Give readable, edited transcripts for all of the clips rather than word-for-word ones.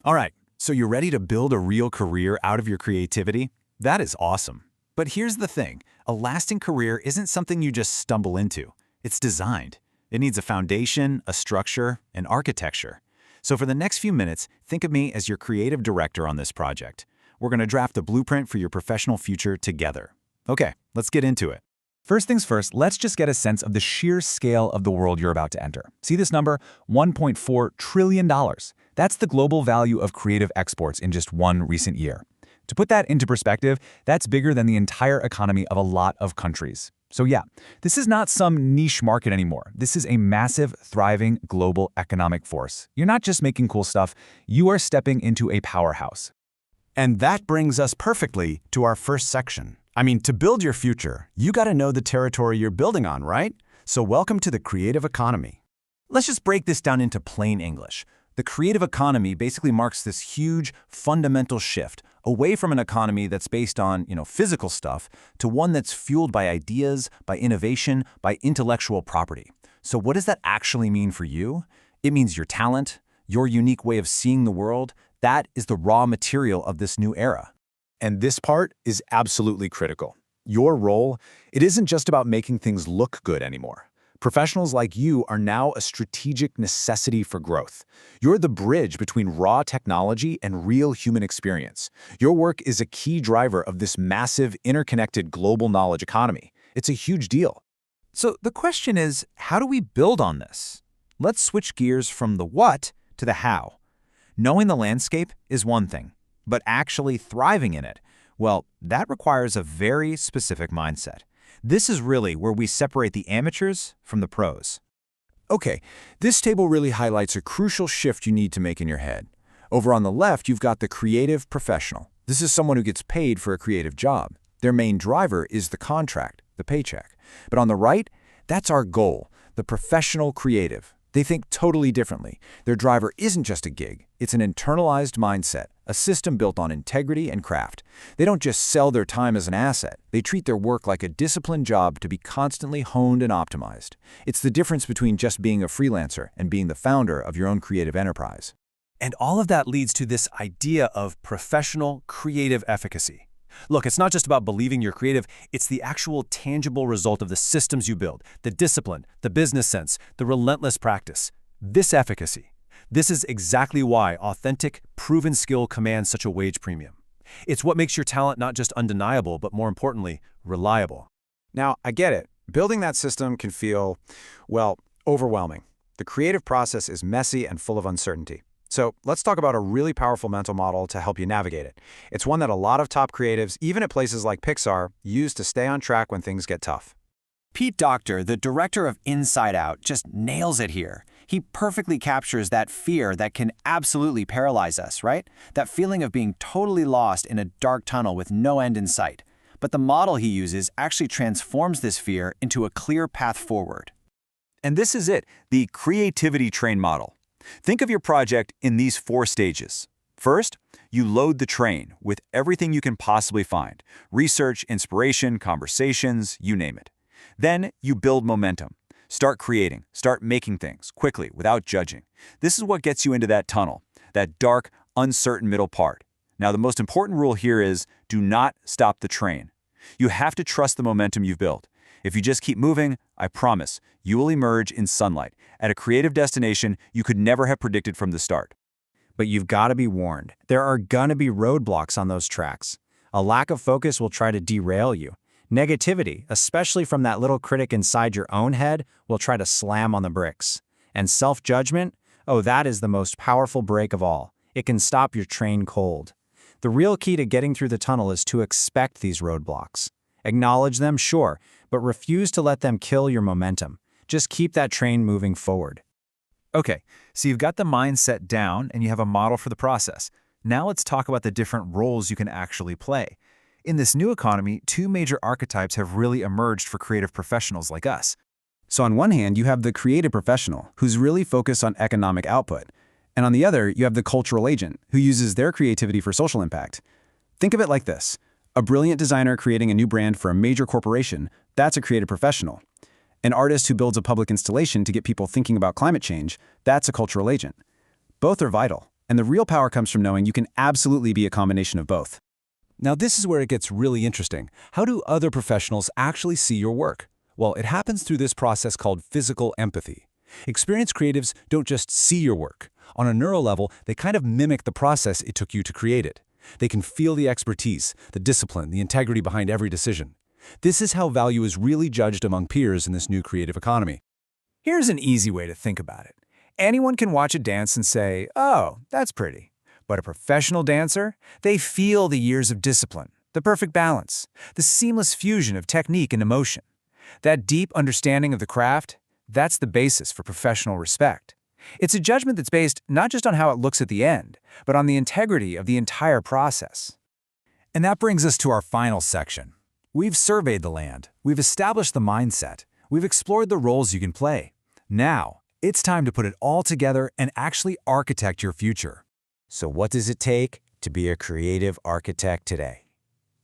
All right, so you're ready to build a real career out of your creativity? That is awesome. But here's the thing, a lasting career isn't something you just stumble into. It's designed. It needs a foundation, a structure, and architecture. So for the next few minutes, think of me as your creative director on this project. We're going to draft a blueprint for your professional future together. Okay, let's get into it. First things first, let's just get a sense of the sheer scale of the world you're about to enter. See this number? $1.4 trillion. That's the global value of creative exports in just one recent year. To put that into perspective, that's bigger than the entire economy of a lot of countries. So yeah, this is not some niche market anymore. This is a massive, thriving global economic force. You're not just making cool stuff, you are stepping into a powerhouse. And that brings us perfectly to our first section. I mean, to build your future, you gotta know the territory you're building on, right? So welcome to the creative economy. Let's just break this down into plain English. The creative economy basically marks this huge, fundamental shift away from an economy that's based on, physical stuff to one that's fueled by ideas, by innovation, by intellectual property. So what does that actually mean for you? It means your talent, your unique way of seeing the world. That is the raw material of this new era. And this part is absolutely critical. Your role, it isn't just about making things look good anymore. Professionals like you are now a strategic necessity for growth. You're the bridge between raw technology and real human experience. Your work is a key driver of this massive, interconnected global knowledge economy. It's a huge deal. So the question is, how do we build on this? Let's switch gears from the what to the how. Knowing the landscape is one thing, but actually thriving in it, well, that requires a very specific mindset. This is really where we separate the amateurs from the pros. Okay, this table really highlights a crucial shift you need to make in your head. Over on the left, you've got the creative professional. This is someone who gets paid for a creative job. Their main driver is the contract, the paycheck. But on the right, that's our goal, the professional creative. They think totally differently. Their driver isn't just a gig. It's an internalized mindset, a system built on integrity and craft. They don't just sell their time as an asset. They treat their work like a disciplined job to be constantly honed and optimized. It's the difference between just being a freelancer and being the founder of your own creative enterprise. And all of that leads to this idea of professional creative efficacy. Look, it's not just about believing you're creative, it's the actual tangible result of the systems you build, the discipline, the business sense, the relentless practice. This efficacy. This is exactly why authentic, proven skill commands such a wage premium. It's what makes your talent not just undeniable, but more importantly, reliable. Now, I get it. Building that system can feel, well, overwhelming. The creative process is messy and full of uncertainty. So let's talk about a really powerful mental model to help you navigate it. It's one that a lot of top creatives, even at places like Pixar, use to stay on track when things get tough. Pete Docter, the director of Inside Out, just nails it here. He perfectly captures that fear that can absolutely paralyze us, right? That feeling of being totally lost in a dark tunnel with no end in sight. But the model he uses actually transforms this fear into a clear path forward. And this is it, the creativity train model. Think of your project in these 4 stages. First, you load the train with everything you can possibly find. Research, inspiration, conversations, you name it. Then you build momentum. Start creating, start making things quickly without judging. This is what gets you into that tunnel, that dark, uncertain middle part. Now, the most important rule here is do not stop the train. You have to trust the momentum you've built. If you just keep moving, I promise, you will emerge in sunlight at a creative destination you could never have predicted from the start. But you've got to be warned. There are gonna be roadblocks on those tracks. A lack of focus will try to derail you. Negativity, especially from that little critic inside your own head, will try to slam on the bricks. And self-judgment? Oh, that is the most powerful brake of all. It can stop your train cold. The real key to getting through the tunnel is to expect these roadblocks. Acknowledge them, sure, but refuse to let them kill your momentum. Just keep that train moving forward. Okay, so you've got the mindset down and you have a model for the process. Now let's talk about the different roles you can actually play. In this new economy, 2 major archetypes have really emerged for creative professionals like us. So on one hand, you have the creative professional, who's really focused on economic output. And on the other, you have the cultural agent, who uses their creativity for social impact. Think of it like this. A brilliant designer creating a new brand for a major corporation, that's a creative professional. An artist who builds a public installation to get people thinking about climate change, that's a cultural agent. Both are vital. And the real power comes from knowing you can absolutely be a combination of both. Now, this is where it gets really interesting. How do other professionals actually see your work? Well, it happens through this process called physical empathy. Experienced creatives don't just see your work. On a neural level, they kind of mimic the process it took you to create it. They can feel the expertise, the discipline, the integrity behind every decision. This is how value is really judged among peers in this new creative economy. Here's an easy way to think about it. Anyone can watch a dance and say, "Oh, that's pretty." But a professional dancer, they feel the years of discipline, the perfect balance, the seamless fusion of technique and emotion. That deep understanding of the craft, that's the basis for professional respect. It's a judgment that's based not just on how it looks at the end, but on the integrity of the entire process. And that brings us to our final section. We've surveyed the land, we've established the mindset, we've explored the roles you can play. Now, it's time to put it all together and actually architect your future. So what does it take to be a creative architect today?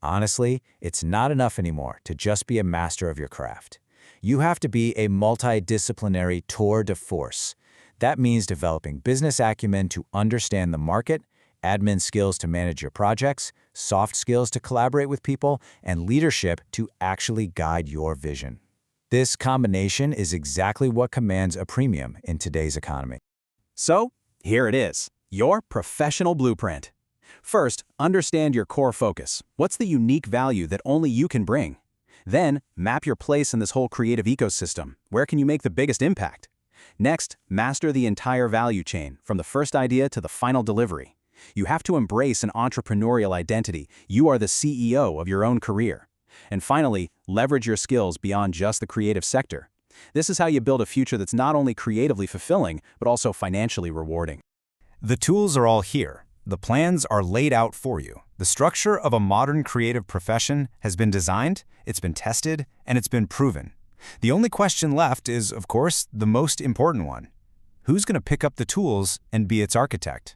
Honestly, it's not enough anymore to just be a master of your craft. You have to be a multidisciplinary tour de force. That means developing business acumen to understand the market, admin skills to manage your projects, soft skills to collaborate with people, and leadership to actually guide your vision. This combination is exactly what commands a premium in today's economy. So, here it is, your professional blueprint. First, understand your core focus. What's the unique value that only you can bring? Then, map your place in this whole creative ecosystem. Where can you make the biggest impact? Next, master the entire value chain, from the first idea to the final delivery. You have to embrace an entrepreneurial identity. You are the CEO of your own career. And finally, leverage your skills beyond just the creative sector. This is how you build a future that's not only creatively fulfilling, but also financially rewarding. The tools are all here. The plans are laid out for you. The structure of a modern creative profession has been designed, it's been tested, and it's been proven. The only question left is, of course, the most important one. Who's going to pick up the tools and be its architect?